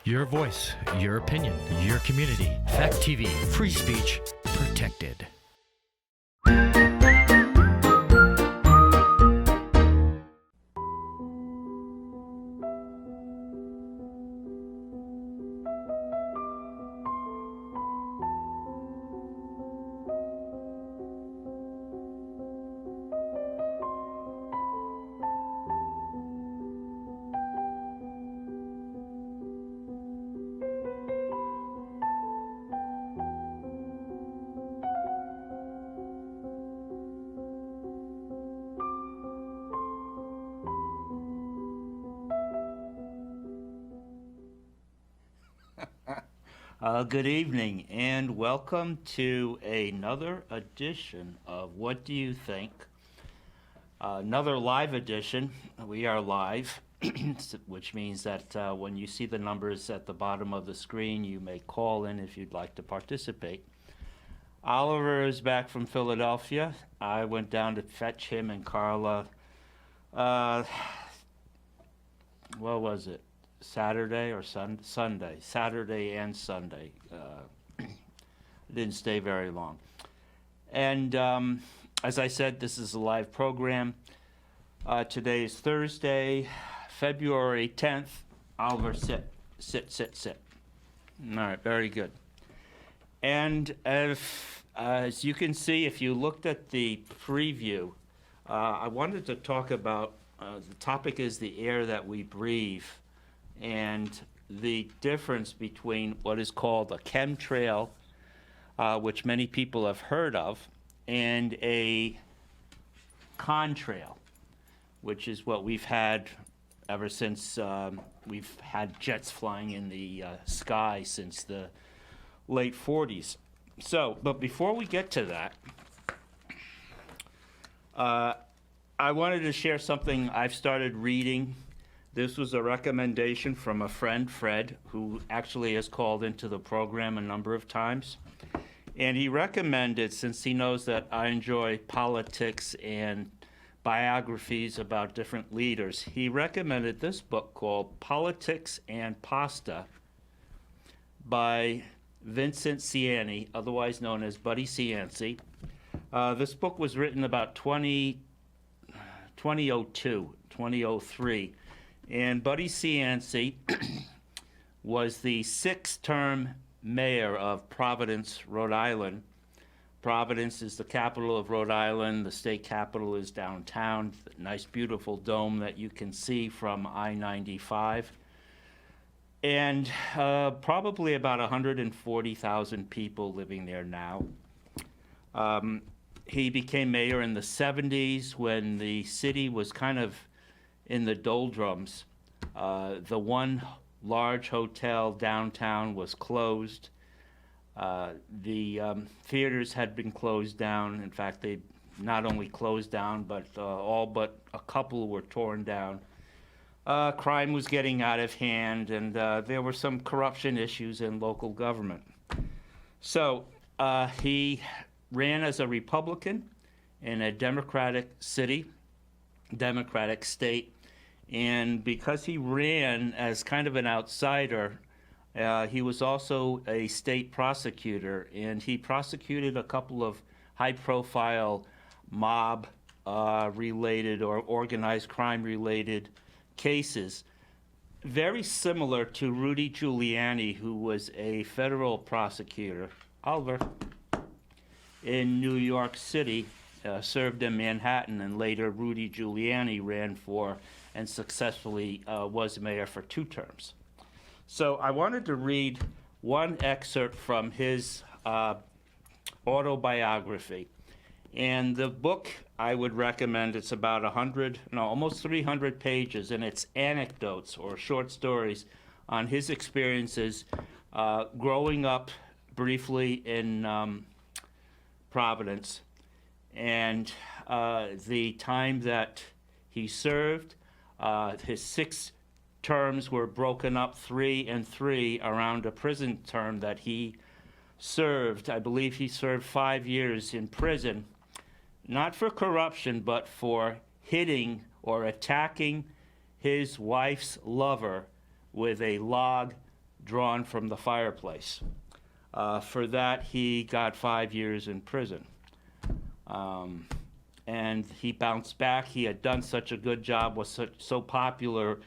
Your voice, your opinion, your community. Fact TV, free speech protected. Good evening and welcome to another edition of What Do You Think? Another live edition. We are live, which means that when you see the numbers at the bottom of the screen, you may call in if you'd like to participate. Oliver is back from Philadelphia. I went down to fetch him and Carla, what was it? Saturday or Sunday, Saturday and Sunday. Didn't stay very long. And as I said, this is a live program. Today is Thursday, February 10th. Oliver, sit. All right, very good. And as you can see, if you looked at the preview, I wanted to talk about, the topic is the air that we breathe, and the difference between what is called a chemtrail, which many people have heard of, and a contrail, which is what we've had ever since we've had jets flying in the sky since the late 40s. So, but before we get to that, I wanted to share something I've started reading. This was a recommendation from a friend, Fred, who actually has called into the program a number of times. And he recommended, since he knows that I enjoy politics and biographies about different leaders, he recommended this book called Politics and Pasta by Vincent Ciani, otherwise known as Buddy Cianci. This book was written about 2002, 2003. And Buddy Cianci was the sixth-term mayor of Providence, Rhode Island. Providence is the capital of Rhode Island. The state capital is downtown, the nice, beautiful dome that you can see from I-95. And probably about 140,000 people living there now. He became mayor in the 70s when the city was kind of in the doldrums. The one large hotel downtown was closed. The theaters had been closed down. In fact, they not only closed down, but all but a couple were torn down. Crime was getting out of hand, and there were some corruption issues in local government. So he ran as a Republican in a Democratic city, Democratic state. And because he ran as kind of an outsider, he was also a state prosecutor, and he prosecuted a couple of high-profile mob-related or organized crime-related cases, very similar to Rudy Giuliani, who was a federal prosecutor, Oliver, in New York City, served in Manhattan, and later Rudy Giuliani ran for and successfully was mayor for 2 terms. So I wanted to read one excerpt from his autobiography. And the book I would recommend, it's about almost 300 pages, and it's anecdotes or short stories on his experiences growing up briefly in Providence, and the time that he served. His 6 terms were broken up 3 and 3 around a prison term that he served. I believe he served 5 years in prison, not for corruption, but for hitting or attacking his wife's lover with a log drawn from the fireplace. For that, he got 5 years in prison. And he bounced back. He had done such a good job, was so popular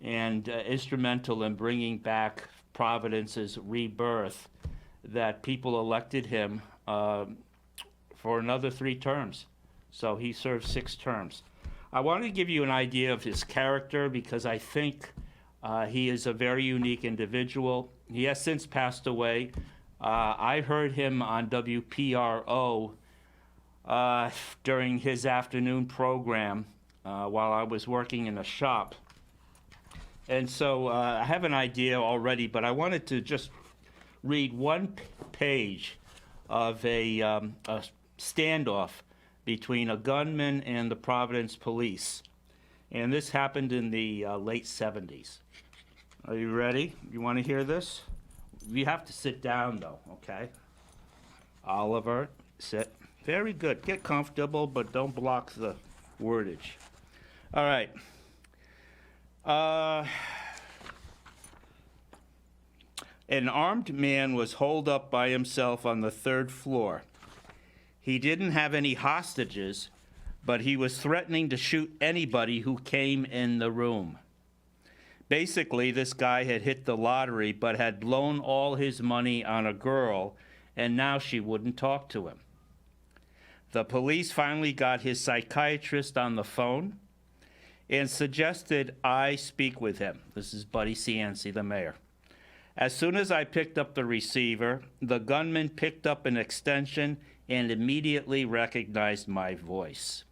and instrumental in bringing back Providence's rebirth, that people elected him for another 3 terms. So he served 6 terms. I wanted to give you an idea of his character because I think he is a very unique individual. He has since passed away. I heard him on WPRO during his afternoon program while I was working in a shop. And so I have an idea already, but I wanted to just read one page of a standoff between a gunman and the Providence police. And this happened in the late 70s. Are you ready? You want to hear this? You have to sit down, though, okay? Oliver, sit. Very good. Get comfortable, but don't block the wordage. All right. An armed man was holed up by himself on the 3rd floor. He didn't have any hostages, but he was threatening to shoot anybody who came in the room. Basically, this guy had hit the lottery, but had blown all his money on a girl, and now she wouldn't talk to him. The police finally got his psychiatrist on the phone and suggested I speak with him. This is Buddy Cianci, the mayor. As soon as I picked up the receiver, the gunman picked up an extension and immediately recognized my voice.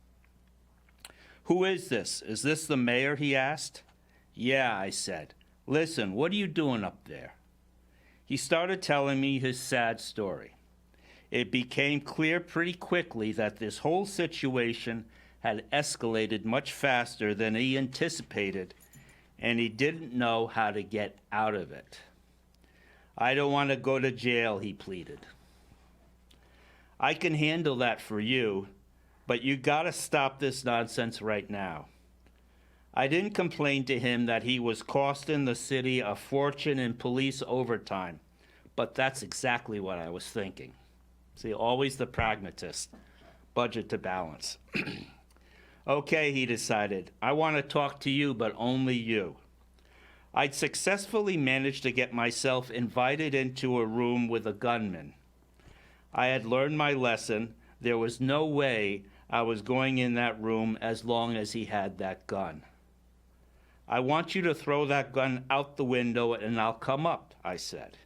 "Who is this? Is this the mayor?" he asked. "Yeah," I said. "Listen, what are you doing up there?" He started telling me his sad story. It became clear pretty quickly that this whole situation had escalated much faster than he anticipated, and he didn't know how to get out of it. "I don't want to go to jail," he pleaded. "I can handle that for you, but you gotta stop this nonsense right now." I didn't complain to him that he was costing the city a fortune in police overtime, but that's exactly what I was thinking. See, always the pragmatist, budget to balance. "Okay," he decided, "I want to talk to you, but only you." I'd successfully managed to get myself invited into a room with a gunman. I had learned my lesson. There was no way I was going in that room as long as he had that gun. "I want you to throw that gun out the window and I'll come up," I said.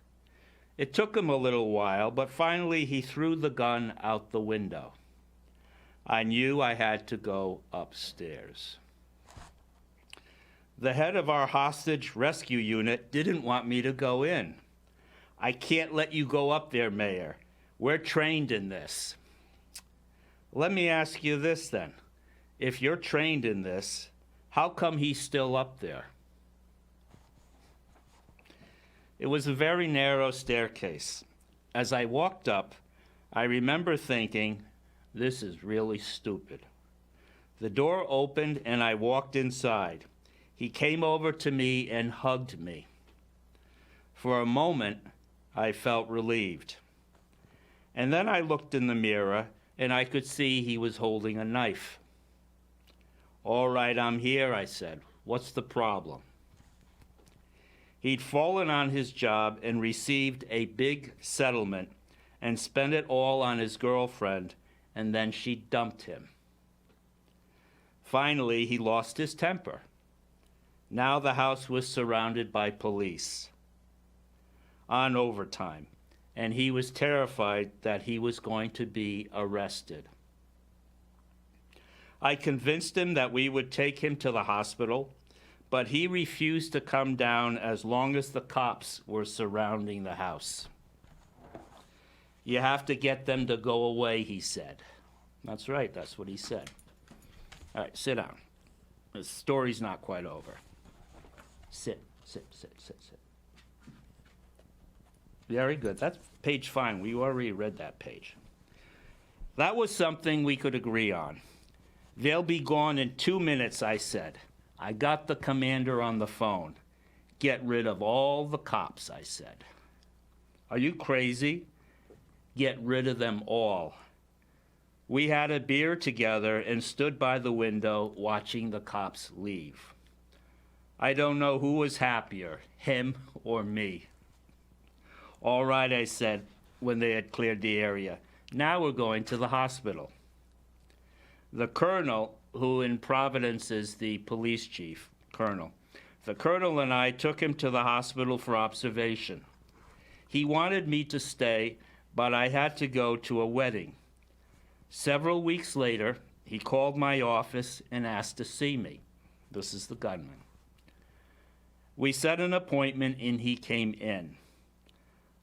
It took him a little while, but finally he threw the gun out the window. I knew I had to go upstairs. The head of our hostage rescue unit didn't want me to go in. "I can't let you go up there, Mayor. We're trained in this." Let me ask you this then. If you're trained in this, how come he's still up there? It was a very narrow staircase. As I walked up, I remember thinking, this is really stupid. The door opened and I walked inside. He came over to me and hugged me. For a moment, I felt relieved. And then I looked in the mirror and I could see he was holding a knife. "All right, I'm here," I said. "What's the problem?" He'd fallen on his job and received a big settlement and spent it all on his girlfriend, and then she dumped him. Finally, he lost his temper. Now the house was surrounded by police on overtime, and he was terrified that he was going to be arrested. I convinced him that we would take him to the hospital, but he refused to come down as long as the cops were surrounding the house. "You have to get them to go away," he said. That's right, that's what he said. All right, sit down. The story's not quite over. Sit. Very good. That's page fine. We already read that page. That was something we could agree on. "They'll be gone in 2 minutes," I said. I got the commander on the phone. Get rid of all the cops, I said. Are you crazy? Get rid of them all. We had a beer together and stood by the window watching the cops leave. I don't know who was happier, him or me. All right, I said, when they had cleared the area. Now we're going to the hospital. The colonel, who in Providence is the police chief, the colonel and I took him to the hospital for observation. He wanted me to stay, but I had to go to a wedding. Several weeks later, he called my office and asked to see me. This is the gunman. We set an appointment and he came in.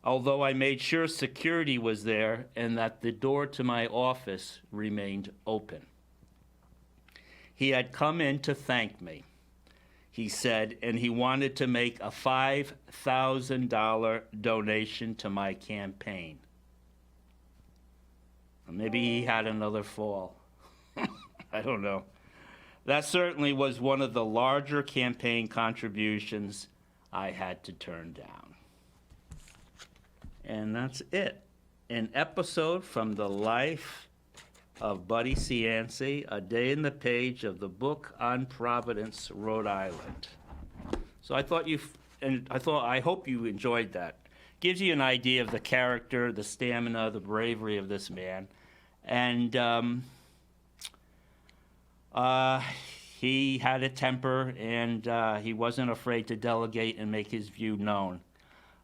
Although I made sure security was there and that the door to my office remained open. He had come in to thank me, he said, and he wanted to make a $5,000 donation to my campaign. Maybe he had another fall. I don't know. That certainly was one of the larger campaign contributions I had to turn down. And that's it. An episode from the life of Buddy Cianci, a day in the page of the book on Providence, Rhode Island. So I hope you enjoyed that. Gives you an idea of the character, the stamina, the bravery of this man. And he had a temper, and he wasn't afraid to delegate and make his view known.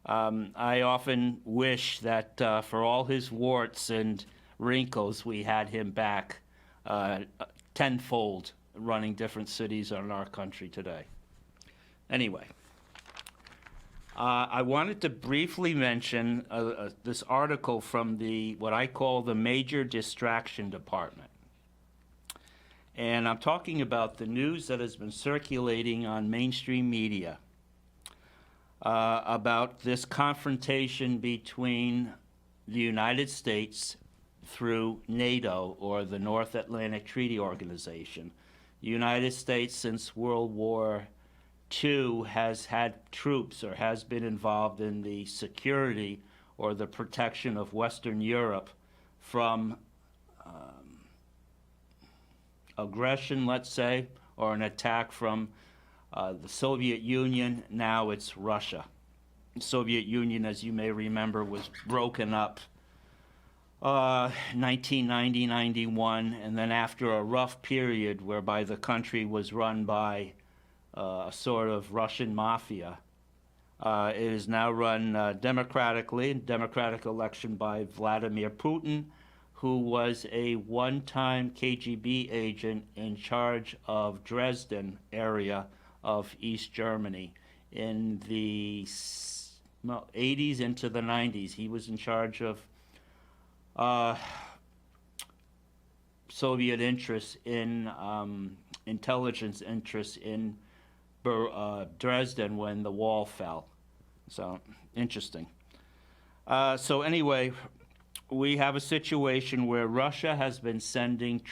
I often wish that for all his warts and wrinkles, we had him back tenfold running different cities in our country today. Anyway, I wanted to briefly mention this article from what I call the Major Distraction Department. And I'm talking about the news that has been circulating on mainstream media about this confrontation between the United States through NATO, or the North Atlantic Treaty Organization. The United States, since World War II, has had troops or has been involved in the security or the protection of Western Europe from aggression, let's say, or an attack from the Soviet Union. Now it's Russia. The Soviet Union, as you may remember, was broken up 1990-91, and then after a rough period whereby the country was run by a sort of Russian mafia, it is now run democratically, democratic election by Vladimir Putin, who was a one-time KGB agent in charge of Dresden area of East Germany in the 80s into the 90s. He was in charge of Soviet interests in intelligence interests in Dresden when the wall fell. So, interesting. So anyway, we have a situation where Russia has been sending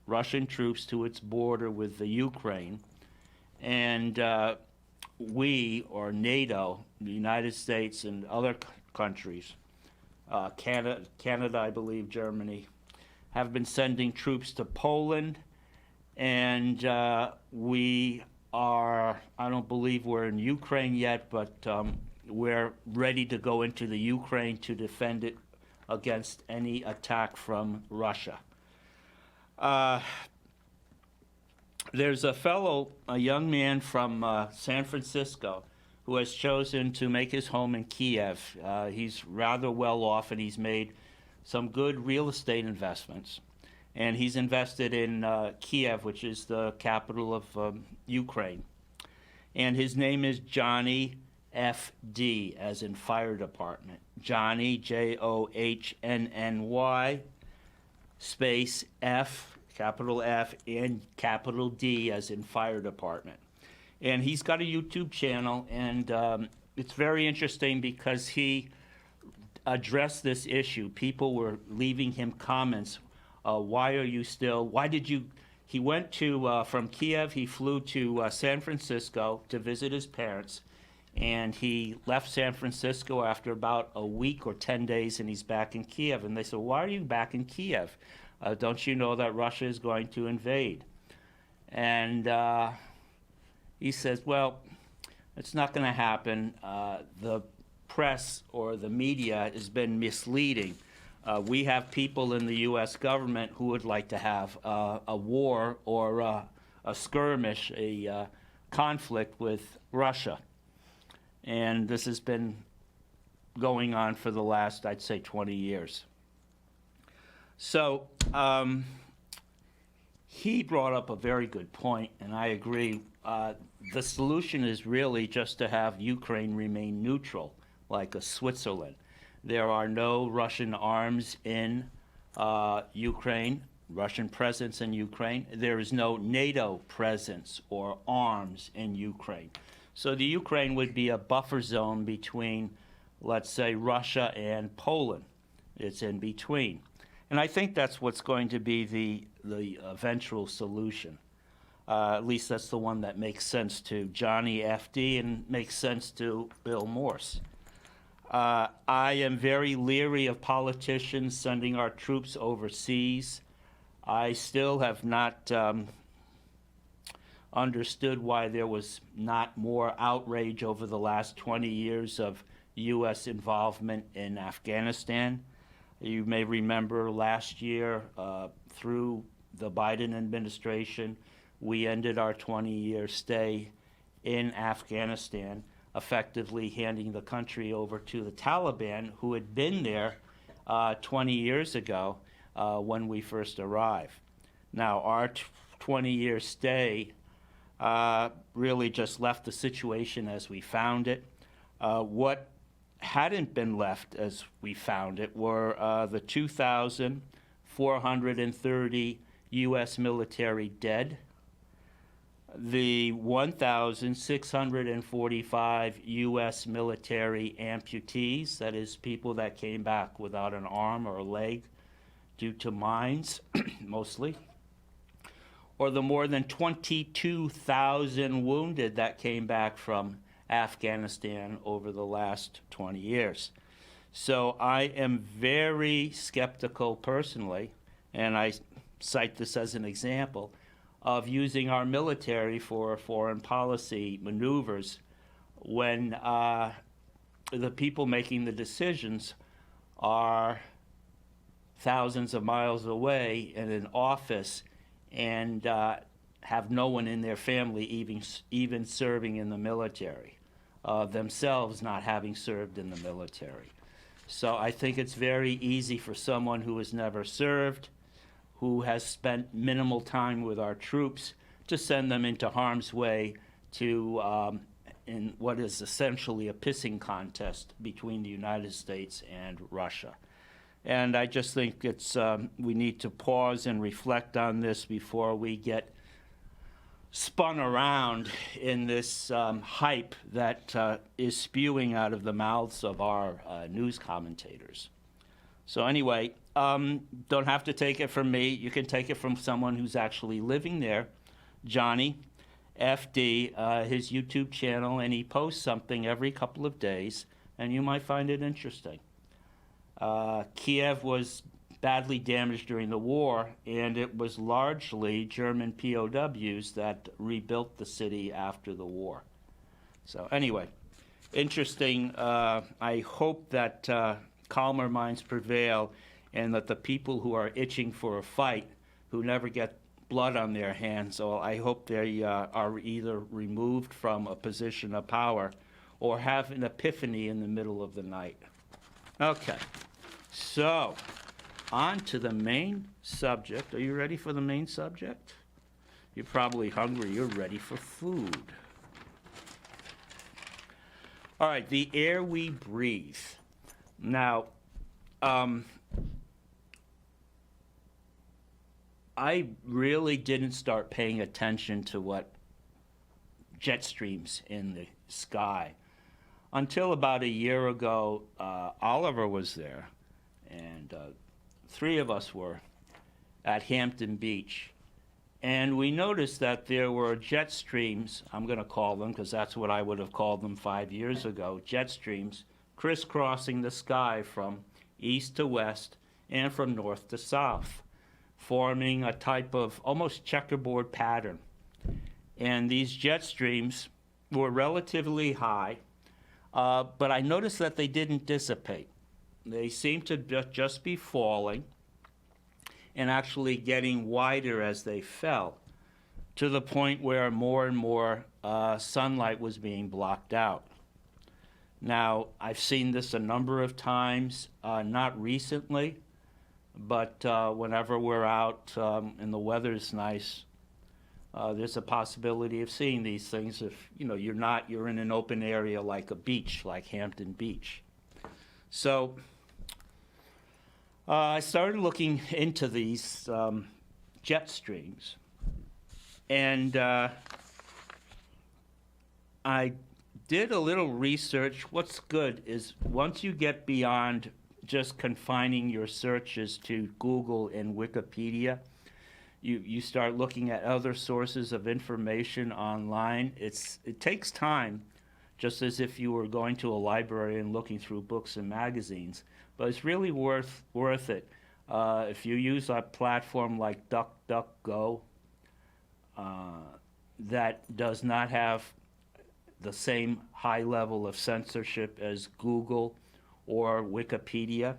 Russian troops to its border with the Ukraine, and we, or NATO, the United States and other countries, Canada, I believe, Germany, have been sending troops to Poland, and we are, I don't believe we're in Ukraine yet, but we're ready to go into the Ukraine to defend it against any attack from Russia. There's a young man from San Francisco, who has chosen to make his home in Kiev. He's rather well off, and he's made some good real estate investments. And he's invested in Kiev, which is the capital of Ukraine. And his name is Johnny F.D., as in fire department. Johnny, Johnnny, space F, capital F, and capital D, as in fire department. And he's got a YouTube channel, and it's very interesting because he addressed this issue. People were leaving him comments. Why did you He went to, from Kiev, he flew to San Francisco to visit his parents, and he left San Francisco after about a week or 10 days, and he's back in Kiev. And they said, why are you back in Kiev? Don't you know that Russia is going to invade? And he says, well, it's not going to happen. The press or the media has been misleading. We have people in the U.S. government who would like to have a war or a skirmish, a conflict with Russia. And this has been going on for the last, I'd say, 20 years. So he brought up a very good point, and I agree. The solution is really just to have Ukraine remain neutral, like a Switzerland. There are no Russian arms in Ukraine, Russian presence in Ukraine. There is no NATO presence or arms in Ukraine. So the Ukraine would be a buffer zone between, let's say, Russia and Poland. It's in between. And I think that's what's going to be the eventual solution. At least that's the one that makes sense to Johnny F.D. and makes sense to Bill Morse. I am very leery of politicians sending our troops overseas. I still have not understood why there was not more outrage over the last 20 years of U.S. involvement in Afghanistan. You may remember last year, through the Biden administration, we ended our 20-year stay in Afghanistan, effectively handing the country over to the Taliban, who had been there 20 years ago when we first arrived. Now, our 20-year stay really just left the situation as we found it. What hadn't been left as we found it were the 2,430 U.S. military dead, the 1,645 U.S. military amputees, that is, people that came back without an arm or a leg due to mines, mostly, or the more than 22,000 wounded that came back from Afghanistan over the last 20 years. So I am very skeptical personally, and I cite this as an example, of using our military for foreign policy maneuvers when the people making the decisions are thousands of miles away in an office and have no one in their family even serving in the military, themselves not having served in the military. So I think it's very easy for someone who has never served, who has spent minimal time with our troops, to send them into harm's way to in what is essentially a pissing contest between the United States and Russia. And I just think it's we need to pause and reflect on this before we get spun around in this hype that is spewing out of the mouths of our news commentators. So anyway, don't have to take it from me. You can take it from someone who's actually living there, Johnny F.D., his YouTube channel, and he posts something every couple of days, and you might find it interesting. Kiev was badly damaged during the war, and it was largely German POWs that rebuilt the city after the war. So anyway, interesting. I hope that calmer minds prevail, and that the people who are itching for a fight, who never get blood on their hands, so I hope they are either removed from a position of power or have an epiphany in the middle of the night. Okay, so on to the main subject. Are you ready for the main subject? You're probably hungry. You're ready for food. All right, the air we breathe. Now, I really didn't start paying attention to what jet streams in the sky until about a year ago. Oliver was there, and three of us were at Hampton Beach, And we noticed that there were jet streams, I'm going to call them because that's what I would have called them 5 years ago, jet streams crisscrossing the sky from east to west and from north to south, forming a type of almost checkerboard pattern. And these jet streams were relatively high, but I noticed that they didn't dissipate. They seemed to just be falling and actually getting wider as they fell, to the point where more and more sunlight was being blocked out. Now, I've seen this a number of times, not recently, but whenever we're out and the weather's nice, there's a possibility of seeing these things if, you're in an open area like a beach, like Hampton Beach. So I started looking into these jet streams, and I did a little research. What's good is once you get beyond just confining your searches to Google and Wikipedia, you start looking at other sources of information online. It takes time, just as if you were going to a library and looking through books and magazines, but it's really worth it. If you use a platform like DuckDuckGo, that does not have the same high level of censorship as Google or Wikipedia.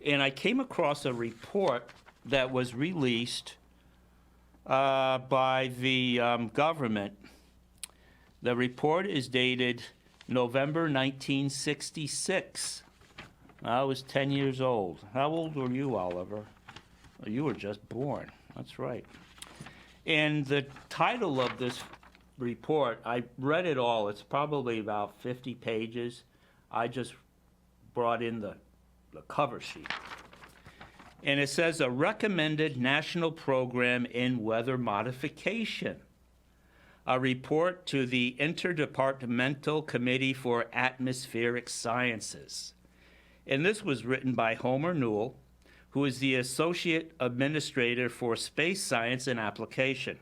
And I came across a report that was released by the government. The report is dated November 1966. I was 10 years old. How old were you, Oliver? Oh, you were just born. That's right. And the title of this report, I read it all. It's probably about 50 pages. I just brought in the cover sheet. And it says, a recommended national program in weather modification. A report to the Interdepartmental Committee for Atmospheric Sciences. And this was written by Homer Newell, who is the Associate Administrator for Space Science and Application.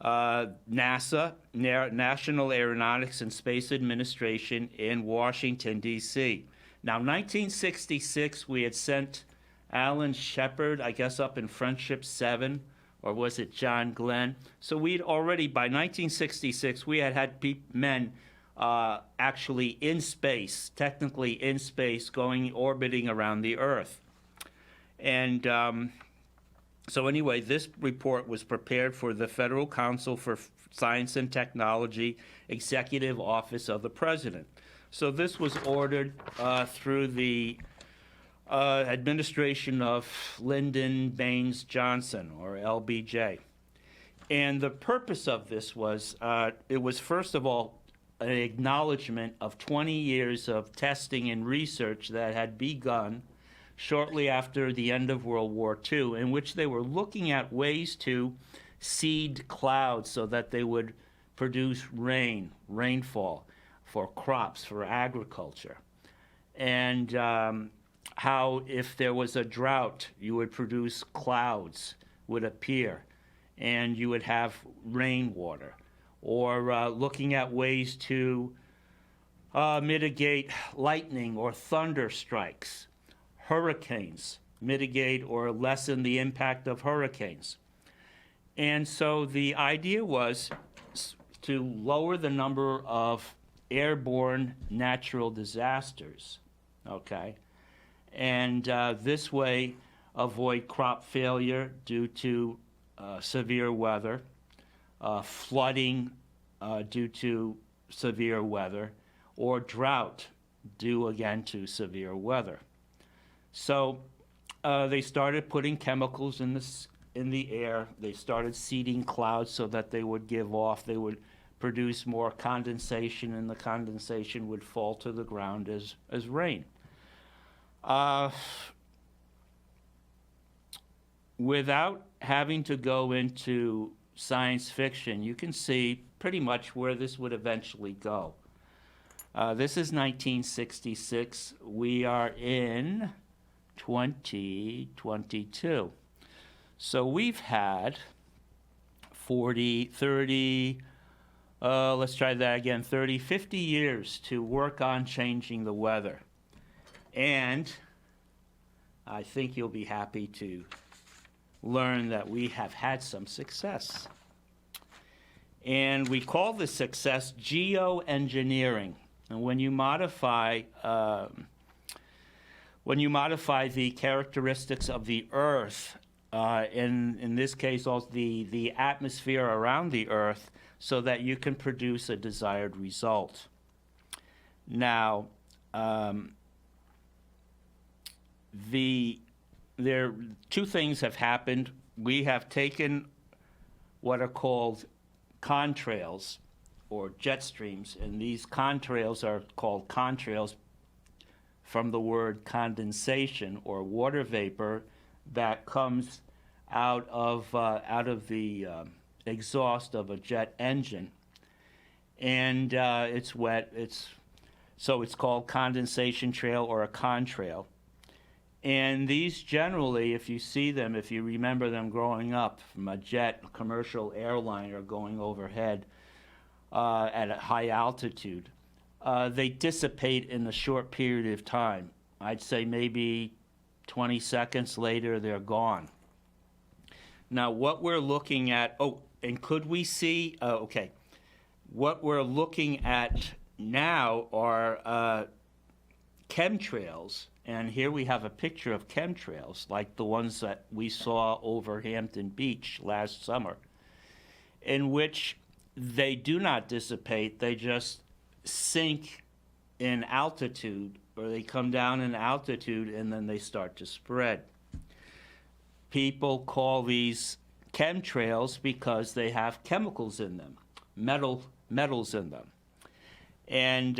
NASA, National Aeronautics and Space Administration in Washington, D.C. Now, 1966, we had sent Alan Shepard, I guess up in Friendship 7, or was it John Glenn? So we'd already, by 1966, we had men actually in space, technically in space, orbiting around the Earth. And so anyway, this report was prepared for the Federal Council for Science and Technology, Executive Office of the President. So this was ordered through the administration of Lyndon Baines Johnson, or LBJ. And the purpose of this was, it was first of all an acknowledgement of 20 years of testing and research that had begun shortly after the end of World War II, in which they were looking at ways to seed clouds so that they would produce rainfall for crops, for agriculture. And how if there was a drought, you would produce clouds would appear, and you would have rainwater. Or looking at ways to mitigate lightning or thunder strikes, hurricanes, mitigate or lessen the impact of hurricanes. And so the idea was to lower the number of airborne natural disasters, okay? And this way avoid crop failure due to severe weather, flooding due to severe weather, or drought due again to severe weather. So they started putting chemicals in the air. They started seeding clouds so that they would produce more condensation, and the condensation would fall to the ground as rain. Without having to go into science fiction, you can see pretty much where this would eventually go. This is 1966. We are in 2022. So we've had 40, 30, let's try that again, 30, 50 years to work on changing the weather. And I think you'll be happy to learn that we have had some success. And we call this success geoengineering. And when you modify the characteristics of the Earth, in this case also the atmosphere around the Earth, so that you can produce a desired result. Now, there two things have happened. We have taken what are called contrails or jet streams, and these contrails are called contrails from the word condensation or water vapor that comes out of the exhaust of a jet engine, and it's wet. So it's called condensation trail or a contrail. And these generally, if you see them, if you remember them growing up from a jet, a commercial airliner going overhead at a high altitude, they dissipate in a short period of time. I'd say maybe 20 seconds later, they're gone. Now, what we're looking at, and could we see, okay, what we're looking at now are chemtrails, and here we have a picture of chemtrails, like the ones that we saw over Hampton Beach last summer, in which they do not dissipate, they just sink in altitude, or they come down in altitude and then they start to spread. People call these chemtrails because they have chemicals in them, metals in them. And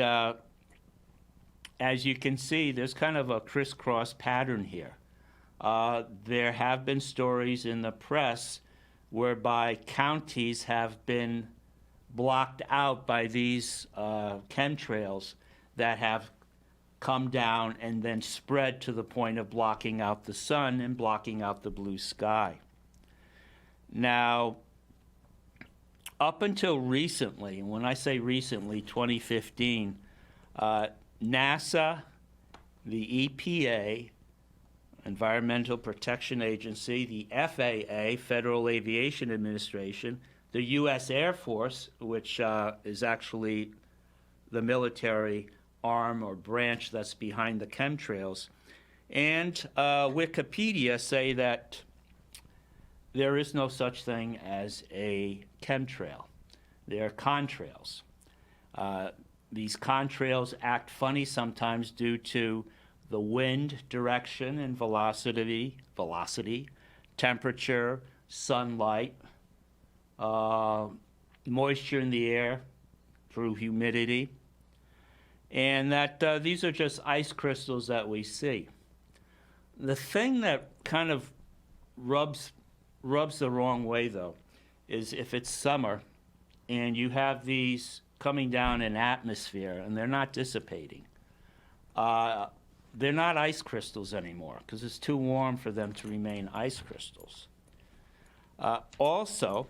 as you can see, there's kind of a crisscross pattern here. There have been stories in the press whereby counties have been blocked out by these chemtrails that have come down and then spread to the point of blocking out the sun and blocking out the blue sky. Now, up until recently, and when I say recently, 2015, NASA, the EPA, Environmental Protection Agency, the FAA, Federal Aviation Administration, the U.S. Air Force, which is actually the military arm or branch that's behind the chemtrails, and Wikipedia say that there is no such thing as a chemtrail. They're contrails. These contrails act funny sometimes due to the wind direction and velocity, temperature, sunlight, moisture in the air through humidity, and that these are just ice crystals that we see. The thing that kind of rubs the wrong way, though, is if it's summer and you have these coming down in atmosphere and they're not dissipating. They're not ice crystals anymore because it's too warm for them to remain ice crystals. Also,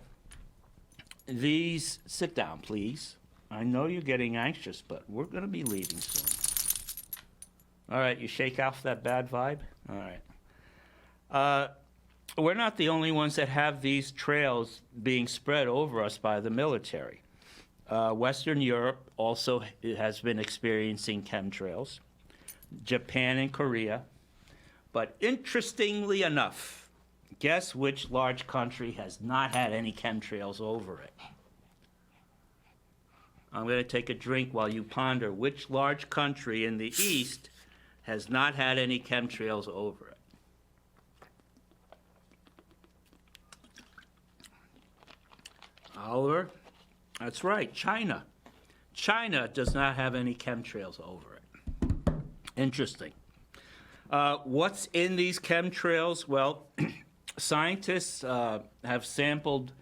these, sit down, please. I know you're getting anxious, but we're going to be leaving soon. All right, you shake off that bad vibe? All right. We're not the only ones that have these trails being spread over us by the military. Western Europe also has been experiencing chemtrails, Japan and Korea. But interestingly enough, guess which large country has not had any chemtrails over it? I'm going to take a drink while you ponder which large country in the East has not had any chemtrails over it. Oliver? That's right, China. China does not have any chemtrails over it. Interesting. What's in these chemtrails? Well, scientists have sampled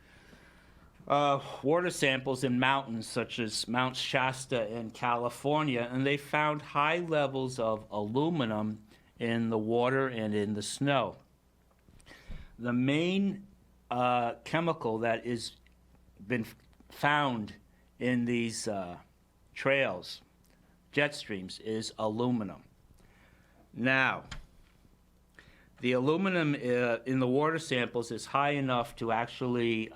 water samples in mountains such as Mount Shasta in California, and they found high levels of aluminum in the water and in the snow. The main chemical that is been found in these trails, jet streams, is aluminum. Now, the aluminum in the water samples is high enough to actually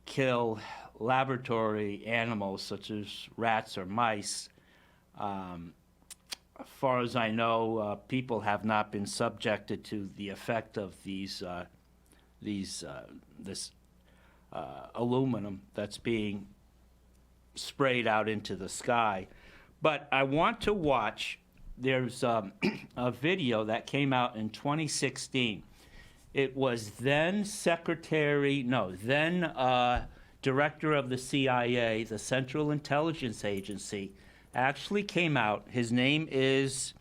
kill laboratory animals such as rats or mice. As far as I know, people have not been subjected to the effect of this aluminum that's being sprayed out into the sky. But I want to watch, there's a video that came out in 2016. It was then director of the CIA, the Central Intelligence Agency, actually came out. His name is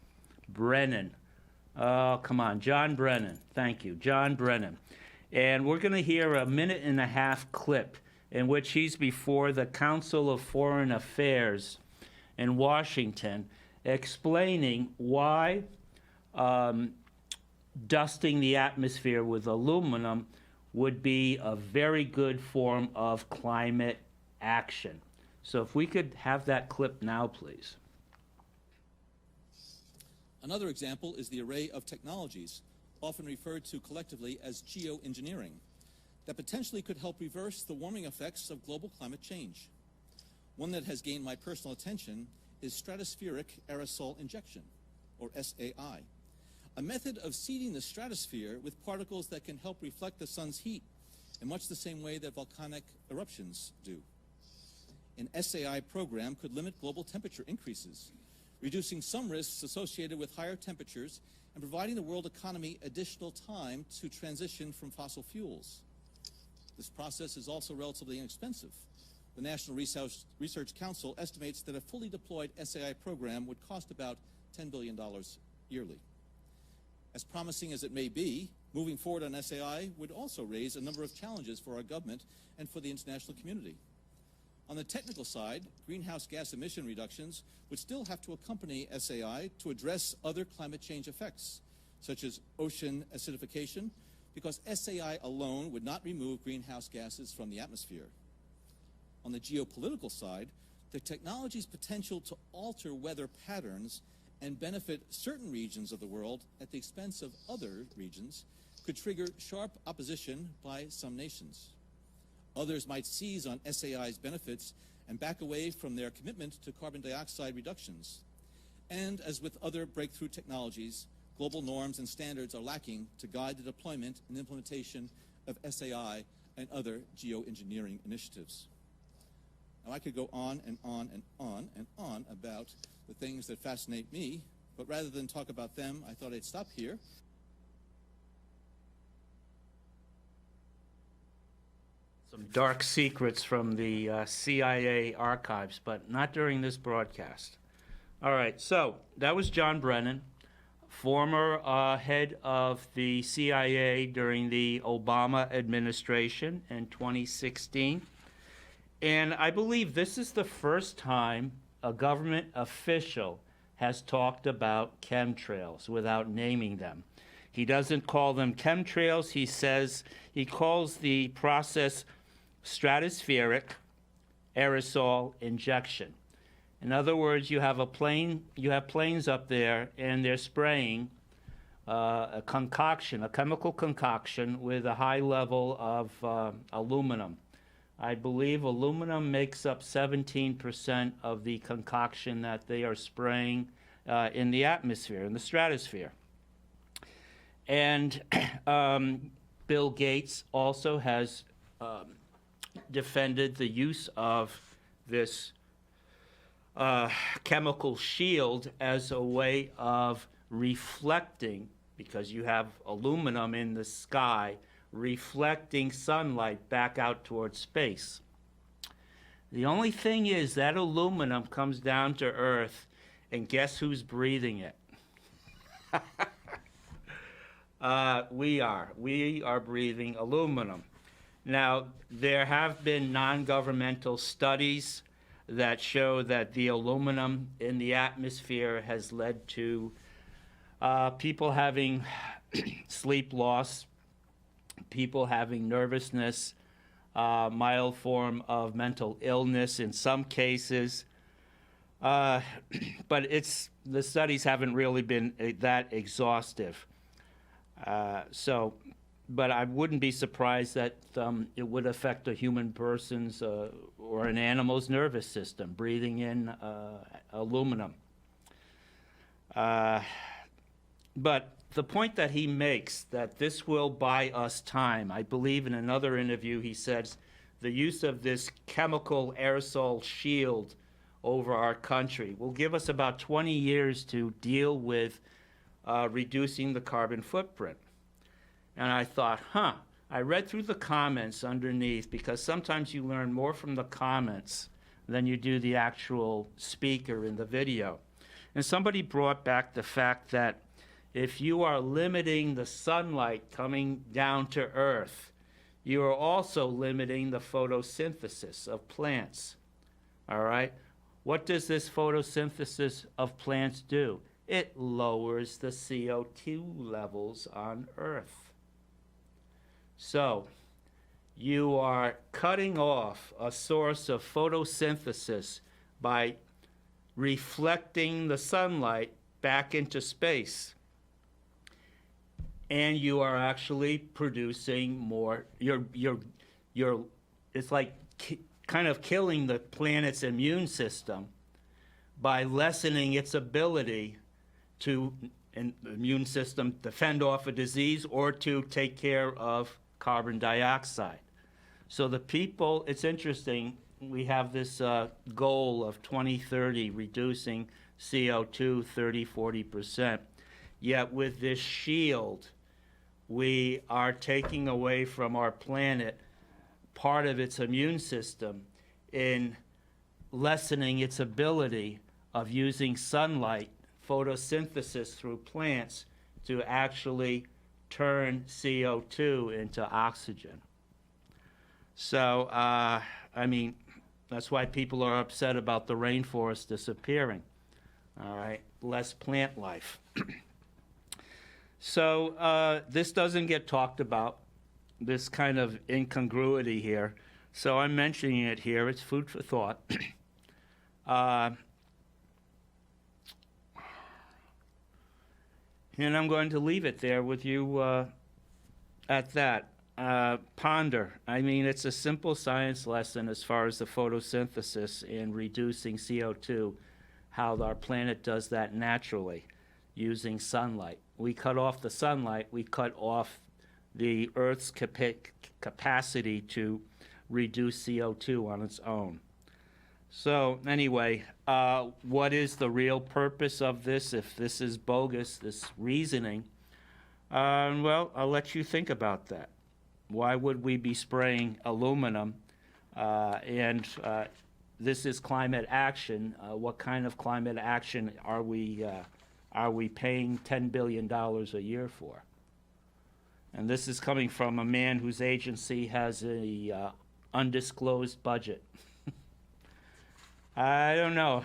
Brennan. Oh, come on, John Brennan. Thank you, John Brennan. And we're going to hear a 1.5-minute clip in which he's before the Council of Foreign Affairs in Washington explaining why dusting the atmosphere with aluminum would be a very good form of climate action. So if we could have that clip now, please. Another example is the array of technologies, often referred to collectively as geoengineering, that potentially could help reverse the warming effects of global climate change. One that has gained my personal attention is stratospheric aerosol injection, or SAI, a method of seeding the stratosphere with particles that can help reflect the sun's heat in much the same way that volcanic eruptions do. An SAI program could limit global temperature increases, reducing some risks associated with higher temperatures and providing the world economy additional time to transition from fossil fuels. This process is also relatively inexpensive. The National Research Council estimates that a fully deployed SAI program would cost about $10 billion yearly. As promising as it may be, moving forward on SAI would also raise a number of challenges for our government and for the international community. On the technical side, greenhouse gas emission reductions would still have to accompany SAI to address other climate change effects, such as ocean acidification, because SAI alone would not remove greenhouse gases from the atmosphere. On the geopolitical side, the technology's potential to alter weather patterns and benefit certain regions of the world at the expense of other regions could trigger sharp opposition by some nations. Others might seize on SAI's benefits and back away from their commitment to carbon dioxide reductions. And as with other breakthrough technologies, global norms and standards are lacking to guide the deployment and implementation of SAI and other geoengineering initiatives. Now, I could go on and on and on and on about the things that fascinate me, but rather than talk about them, I thought I'd stop here. Some dark secrets from the CIA archives, but not during this broadcast. All right, so that was John Brennan, former head of the CIA during the Obama administration in 2016. And I believe this is the first time a government official has talked about chemtrails without naming them. He doesn't call them chemtrails. He calls the process stratospheric aerosol injection. In other words, you have planes up there, and they're spraying a chemical concoction with a high level of aluminum. I believe aluminum makes up 17% of the concoction that they are spraying in the atmosphere, in the stratosphere. And Bill Gates also has defended the use of this chemical shield as a way of reflecting, because you have aluminum in the sky, reflecting sunlight back out towards space. The only thing is that aluminum comes down to Earth, and guess who's breathing it? We are breathing aluminum. Now, there have been non-governmental studies that show that the aluminum in the atmosphere has led to people having sleep loss, people having nervousness, mild form of mental illness in some cases. But the studies haven't really been that exhaustive. But I wouldn't be surprised that it would affect a human person's or an animal's nervous system, breathing in aluminum. But the point that he makes, that this will buy us time, I believe in another interview he says the use of this chemical aerosol shield over our country will give us about 20 years to deal with reducing the carbon footprint. And I thought, I read through the comments underneath, because sometimes you learn more from the comments than you do the actual speaker in the video. And somebody brought back the fact that if you are limiting the sunlight coming down to Earth, you are also limiting the photosynthesis of plants. All right? What does this photosynthesis of plants do? It lowers the CO2 levels on Earth. So, you are cutting off a source of photosynthesis by reflecting the sunlight back into space. And you are actually producing more. It's like kind of killing the planet's immune system by lessening its ability to, in the immune system, defend off a disease or to take care of carbon dioxide. So the people, it's interesting, we have this goal of 2030 reducing CO2 30-40%. Yet with this shield, we are taking away from our planet part of its immune system in lessening its ability of using sunlight, photosynthesis through plants, to actually turn CO2 into oxygen. So, I mean, that's why people are upset about the rainforest disappearing. All right, less plant life. So this doesn't get talked about, this kind of incongruity here. So I'm mentioning it here. It's food for thought. And I'm going to leave it there with you at that. Ponder. I mean, it's a simple science lesson as far as the photosynthesis and reducing CO2, how our planet does that naturally using sunlight. We cut off the sunlight, we cut off the Earth's capacity to reduce CO2 on its own. So anyway, what is the real purpose of this, if this is bogus, this reasoning? Well, I'll let you think about that. Why would we be spraying aluminum? This is climate action. What kind of climate action are we paying $10 billion a year for? And this is coming from a man whose agency has a undisclosed budget. I don't know.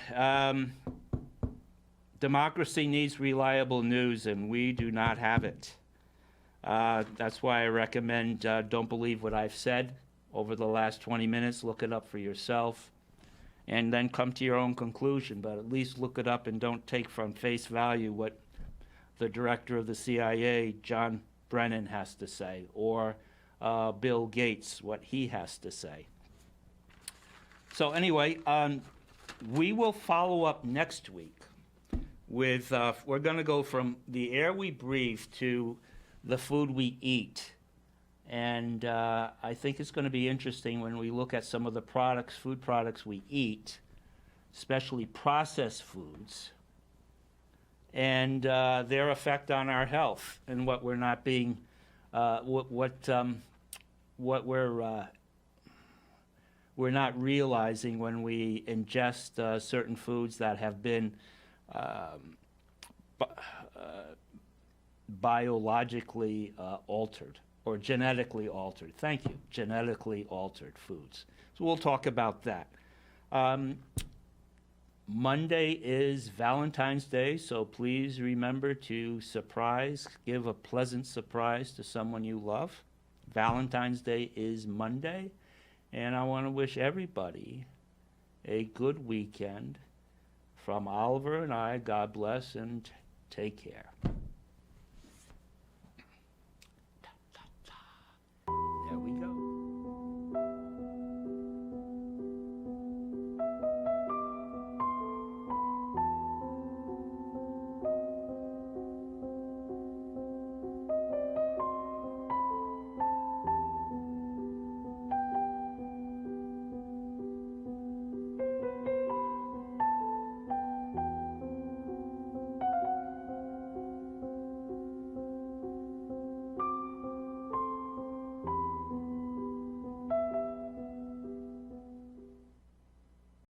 Democracy needs reliable news, and we do not have it. That's why I recommend don't believe what I've said over the last 20 minutes. Look it up for yourself, and then come to your own conclusion. But at least look it up and don't take from face value what the director of the CIA, John Brennan, has to say, or Bill Gates, what he has to say. So anyway, we will follow up next week with, we're going to go from the air we breathe to the food we eat. And I think it's going to be interesting when we look at some of the products, food products we eat, especially processed foods, and their effect on our health and what we're not being, what we're not realizing when we ingest certain foods that have been biologically altered or genetically altered. Thank you. Genetically altered foods. So we'll talk about that. Monday is Valentine's Day, so please remember to give a pleasant surprise to someone you love. Valentine's Day is Monday. And I want to wish everybody a good weekend. From Oliver and I, God bless and take care.